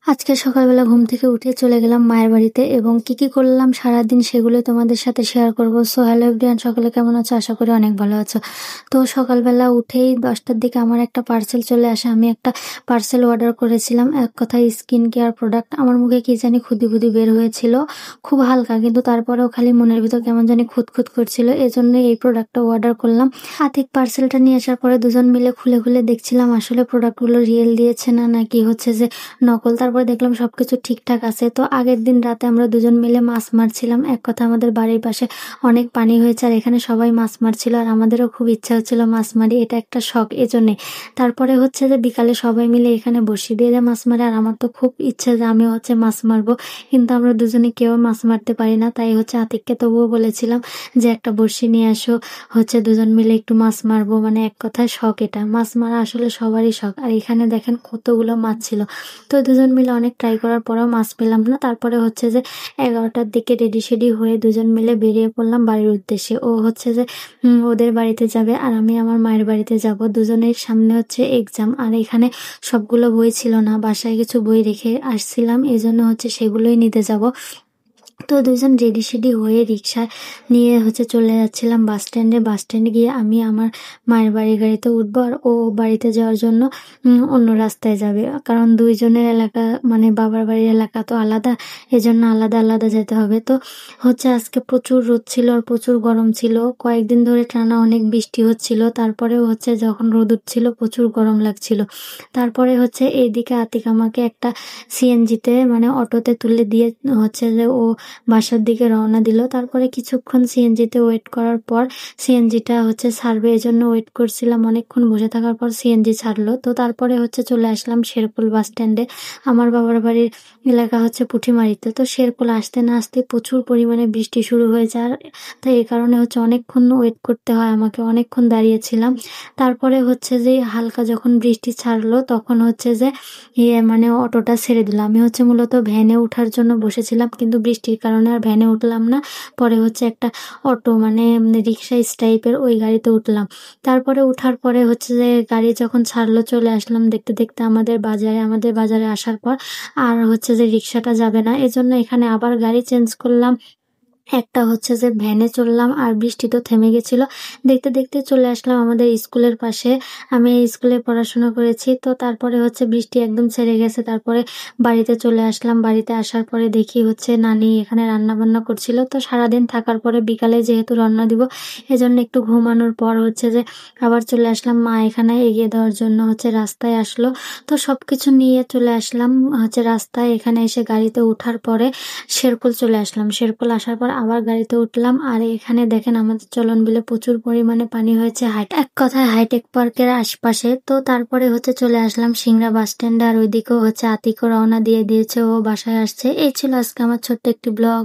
আজকে সকালবেলা ঘুম থেকে উঠে চলে গেলাম মায়ের বাড়িতে এবং কি কি করলাম সারাদিন সেগুলো তোমাদের সাথে শেয়ার করব। সো হ্যালো এভরিওয়ান, সকলে কেমন আছো? আশা করি অনেক ভালো আছো। তো সকালবেলা উঠেই 10টার দিকে আমার একটা পার্সেল চলে আসে। আমি একটা পার্সেল অর্ডার করেছিলাম, এক কথায় স্কিন কেয়ার প্রোডাক্ট। আমার মুখে কি জানি খুদি খুদি বের হয়েছিল, খুব হালকা, কিন্তু তারপরেও খালি মনের ভিতর কেমন জানি খুঁতখুত করছিল, এজন্য এই প্রোডাক্টটা অর্ডার করলাম। আতিক পার্সেলটা নিয়ে আসার পরে দুজন মিলে খুলে খুলে দেখছিলাম আসলে প্রোডাক্টগুলো রিয়েল দিয়েছে না নাকি হচ্ছে যে নকল। তারপর দেখলাম সবকিছু ঠিকঠাক আছে। তো আগের দিন রাতে আমরা দুজন মিলে মাছ মারছিলাম। এক কথা আমাদের বাড়ির পাশে অনেক পানি হয়েছে আর এখানে সবাই মাছ মারছিল আর আমাদেরও খুব ইচ্ছা হচ্ছিল মাছ মারি, এটা একটা শখ, এজন্যে। তারপরে হচ্ছে যে বিকালে সবাই মিলে এখানে বসিয়ে দিয়ে মাছ মারে আর আমার তো খুব ইচ্ছা যে আমিও হচ্ছে মাছ মারবো, কিন্তু আমরা দুজনে কেউ মাছ মারতে পারি না। তাই হচ্ছে আতিককে তবুও বলেছিলাম যে একটা বড়শি নিয়ে আসো, হচ্ছে দুজন মিলে একটু মাছ মারবো। মানে এক কথায় শখ, এটা মাছ মারা আসলে সবারই শখ। আর এখানে দেখেন কতগুলো মাছ ছিল। তো দুজন মিলে অনেক ট্রাই করার পরেও মাছ পেলাম না। তারপরে হচ্ছে যে 11টার দিকে রেডি সেডি হয়ে দুজন মিলে বেরিয়ে পড়লাম বাড়ির উদ্দেশ্যে। ও হচ্ছে যে ওদের বাড়িতে যাবে আর আমি আমার মায়ের বাড়িতে যাব। দুজনের সামনে হচ্ছে এক্সাম আর এখানে সবগুলো বই ছিল না, বাসায় কিছু বই রেখে আসছিলাম, এজন্য হচ্ছে সেগুলোই নিতে যাব। তো দুজন রেডি সেডি হয়ে রিক্সা নিয়ে হচ্ছে চলে যাচ্ছিলাম বাস স্ট্যান্ডে। বাস স্ট্যান্ডে গিয়ে আমি আমার মায়ের বাড়ির গাড়িতে উঠবো আর ও বাড়িতে যাওয়ার জন্য অন্য রাস্তায় যাবে, কারণ দুইজনের এলাকা মানে বাবার বাড়ির এলাকা তো আলাদা, এজন্য আলাদা আলাদা যেতে হবে। তো হচ্ছে আজকে প্রচুর রোদ ছিল আর প্রচুর গরম ছিল, কয়েকদিন ধরে টানা অনেক বৃষ্টি হচ্ছিল, তারপরেও হচ্ছে যখন রোদ উঠছিল প্রচুর গরম লাগছিল। তারপরে হচ্ছে এইদিকে আতিক আমাকে একটা সিএনজিতে মানে অটোতে তুলে দিয়ে হচ্ছে যে ও বাসার দিকে রওনা দিল। তারপরে কিছুক্ষণ সিএনজিতে ওয়েট করার পর সিএনজিটা হচ্ছে ছাড়বে, এজন্য ওয়েট করছিলাম। অনেকক্ষণ বসে থাকার পর সিএনজি ছাড়লো। তো তারপরে হচ্ছে চলে আসলাম শেরপুল বাস স্ট্যান্ডে। আমার বাবার বাড়ির এলাকা হচ্ছে পুঠিমারিতে। তো শেরপুল আসতে না আসতে প্রচুর পরিমাণে বৃষ্টি শুরু হয়ে যায়, আর তাই এই কারণে হচ্ছে অনেকক্ষণ ওয়েট করতে হয় আমাকে, অনেকক্ষণ দাঁড়িয়েছিলাম। তারপরে হচ্ছে যে হালকা যখন বৃষ্টি ছাড়লো তখন হচ্ছে যে মানে অটোটা ছেড়ে দিল। আমি হচ্ছে মূলত ভ্যানে ওঠার জন্য বসেছিলাম, কিন্তু বৃষ্টির কারণে আর ভ্যানে উঠলাম না। পরে হচ্ছে একটা অটো মানে রিক্সা টাইপের ওই গাড়িতে উঠলাম। তারপরে উঠার পরে হচ্ছে যে গাড়ি যখন ছাড়লো চলে আসলাম দেখতে দেখতে আমাদের বাজারে আসার পর আর হচ্ছে যে রিক্সাটা যাবে না, এজন্য এখানে আবার গাড়ি চেঞ্জ করলাম। একটা হচ্ছে যে ভ্যানে চললাম আর বৃষ্টি তো থেমে গেছিল। দেখতে দেখতে চলে আসলাম আমাদের স্কুলের পাশে। আমি এই স্কুলে পড়াশোনা করেছি। তো তারপরে হচ্ছে বৃষ্টি একদম ছেড়ে গেছে, তারপরে বাড়িতে চলে আসলাম। বাড়িতে আসার পরে দেখি হচ্ছে নানি এখানে রান্না বান্না করছিল। তো সারাদিন থাকার পরে বিকালে যেহেতু রান্না দিব, এজন্য একটু ঘুমানোর পর হচ্ছে যে আবার চলে আসলাম মা এখানে এগিয়ে দেওয়ার জন্য হচ্ছে রাস্তায় আসলো। তো সবকিছু নিয়ে চলে আসলাম হচ্ছে রাস্তায়। এখানে এসে গাড়িতে ওঠার পরে শেরপুল চলে আসলাম। শেরপুল আসার পর আবার গাড়িতে উঠলাম আর এখানে দেখেন আমাদের চলন বিলে প্রচুর পরিমাণে পানি হয়েছে, এক কথায় হাইটেক পার্কের আশপাশে। তো তারপরে হচ্ছে চলে আসলাম সিংড়া বাস স্ট্যান্ডে আর ওইদিকেও হচ্ছে আতিকও রওনা দিয়ে দিয়েছে, ও বাসায় আসছে। এই ছিল আজকে আমার ছোট্ট একটি ব্লগ।